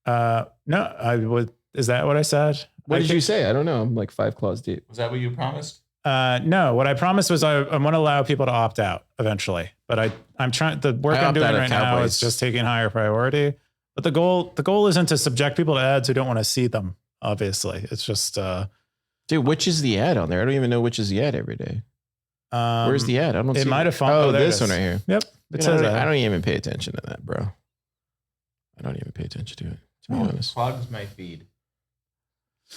No, I would. Is that what I said? What did you say? I don't know. I'm like 5 claws deep. Was that what you promised? No, what I promised was I'm going to allow people to opt out eventually, but I'm trying, the work I'm doing right now is just taking higher priority, but the goal isn't to subject people to ads who don't want to see them. Obviously it's just, dude, which is the ad on there? I don't even know which is the ad every day. Where's the ad? I don't see it. Might have fallen. Oh, this one right here. Yep. It says I don't even pay attention to that, bro. I don't even pay attention to it, to be honest. Clogs my feed.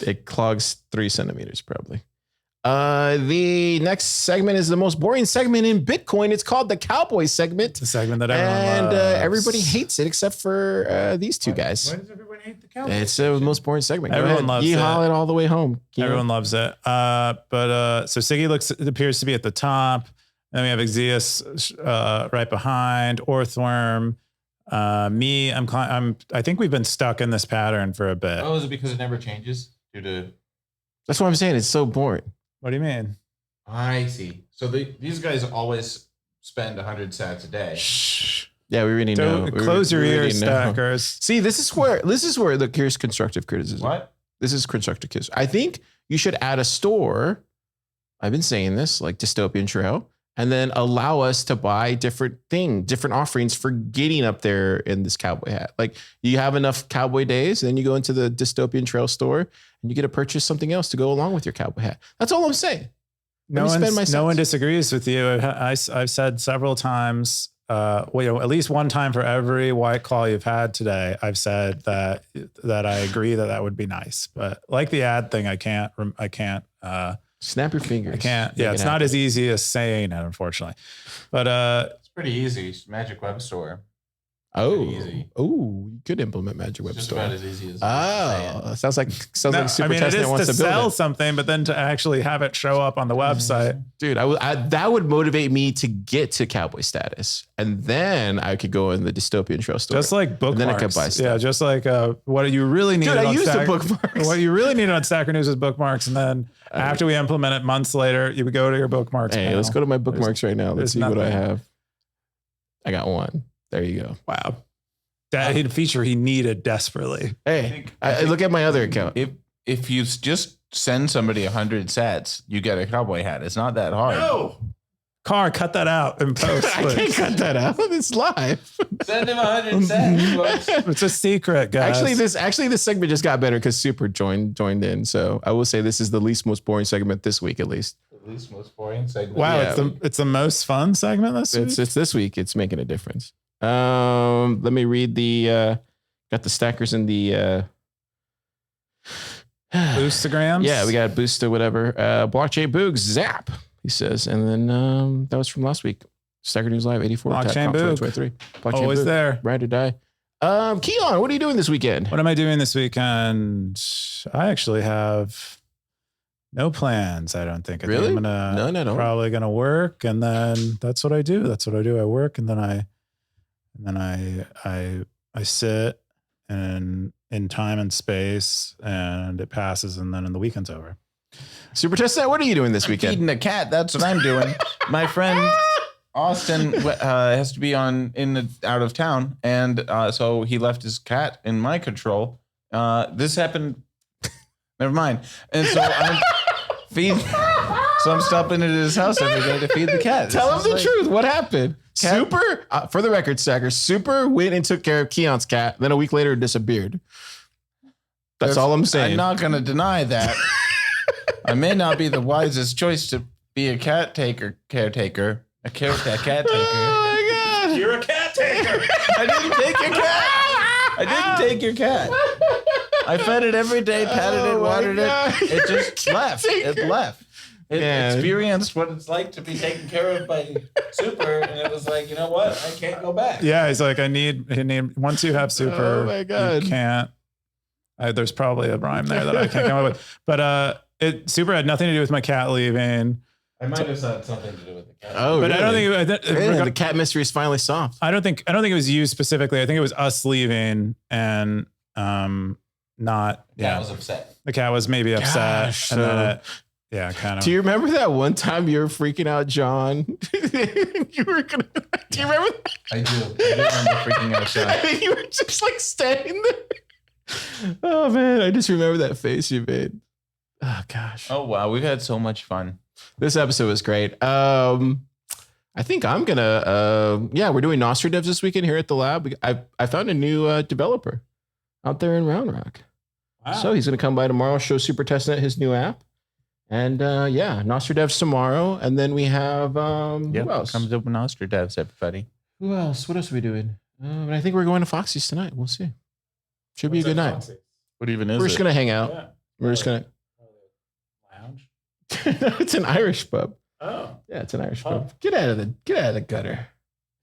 It clogs 3 centimeters probably. The next segment is the most boring segment in Bitcoin. It's called the Cowboy segment. It's a segment that everyone loves. Everybody hates it except for these two guys. Why does everyone hate the Cowboys? It's the most boring segment. Everyone loves it. Yeehaw it all the way home. Everyone loves it. So Siggy appears to be at the top. Then we have Exeus right behind. Orthworm. Me. I think we've been stuck in this pattern for a bit. Oh, is it because it never changes due to? That's what I'm saying. It's so boring. What do you mean? I see. So these guys always spend 100 sats a day. Shh. Yeah, we really know. Close your ears, stackers. See, this is where here's constructive criticism. What? This is constructive criticism. I think you should add a store. I've been saying this, like Dystopian Trail. and then allow us to buy different offerings for getting up there in this cowboy hat. Like you have enough cowboy days, and then you go into the Dystopian Trail store and you get to purchase something else to go along with your cowboy hat. That's all I'm saying. No one disagrees with you. I've said several times, at least one time for every White Claw you've had today, I've said that I agree that would be nice. But like the ad thing, I can't. Snap your fingers. I can't. Yeah, it's not as easy as saying it, unfortunately. But it's pretty easy. Magic Web Store. You could implement Magic Web Just Store. about as easy as sounds like Super Testnet wants to sell build something, but then to actually have it show up on the website, dude. That would motivate me to get to cowboy status, and then I could go in the Dystopian Trail store, just like bookmarks. And then I could buy stuff. Yeah, just like what you really need. Dude, I used the bookmarks. What you really need on Stacker News is bookmarks, and then after we implement it months later, you would go to your bookmarks. Hey, let's go to my bookmarks right now. Let's see what I have. I got one. There you go. Wow. That feature he needed desperately. Hey, I look at my other account. If you just send somebody 100 sats, you get a cowboy hat. It's not that hard. No. Car, cut that out in post. I can't cut that out. It's live. Send him 100 sats. It's a secret, guys. Actually, this segment just got better because Super joined in. So I will say this is the least most boring segment this week, at least. The least most boring segment. Wow, Yeah. it's the most fun segment this week. It's this week. It's making a difference. Let me read the got the stackers in the Boostograms. Yeah, we got boost to whatever. Blockchain Boog Zap, he says. And then that was from last week. Stacker News Live 84. Blockchain Boog. 2023. Always Boog. there. Ride or die. Keyan, what are you doing this weekend? What am I doing this weekend? I actually have no plans. I don't think. Really? I'm probably gonna work, and then that's what I do. I work, and then I sit and in time and space, and it passes, and then the weekend's over. Super Testnet, what are you doing this weekend? Feeding a cat. That's what I'm doing. My friend Austin has to be out of town, and so he left his cat in my control. This happened. Never mind. And so I'm feeding. So I'm stopping at his house every day to feed the cat. Tell him the truth. What happened? Super, for the record, Stacker, Super went and took care of Keon's cat. Then a week later, it disappeared. That's all I'm saying. I'm not going to deny that. I may not be the wisest choice to be a caretaker. Oh my You're a cat taker. I didn't take your cat. I didn't take your cat. I fed it every day, patted it, watered it. It just left. It left. It experienced what it's like to be taken care of by Super, and it was like, you know what? I can't go back. Yeah, he's like, I need. Once you have Super, oh my God. You can't. There's probably a rhyme there that I can't come up with. But Super had nothing to do with my cat leaving. I might have had something to do with the cat. Oh, but really? I don't think the cat mystery is finally solved. I don't think it was you specifically. I think it was us leaving, and not. The cat was upset. The cat was maybe upset, and then kind of. Do you remember that one time you were freaking out, John? You were gonna. Do you remember that? I do. I remember freaking out, John. You were just like standing there. Oh man, I just remember that face you made. Oh gosh. Oh wow, we've had so much fun. This episode was great. I think I'm gonna. We're doing Nostr devs this weekend here at the lab. I found a new developer out there in Round Rock. Wow. So he's gonna come by tomorrow, show Super Testnet his new app. And Nostr devs tomorrow, and then we have who else comes up with Nostr devs, everybody? Who else? What else are we doing? I think we're going to Foxy's tonight. We'll see. Should be a good night. What even is it? We're just gonna hang out. Yeah. We're just gonna lounge. It's an Irish pub. Oh, yeah, it's an Irish pub. Get out of the gutter. Is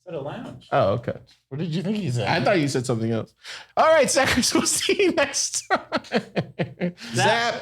that a lounge? Oh, okay. What did you think he said? I thought you said something else. All right, Zachary, we'll see you next time. Zap.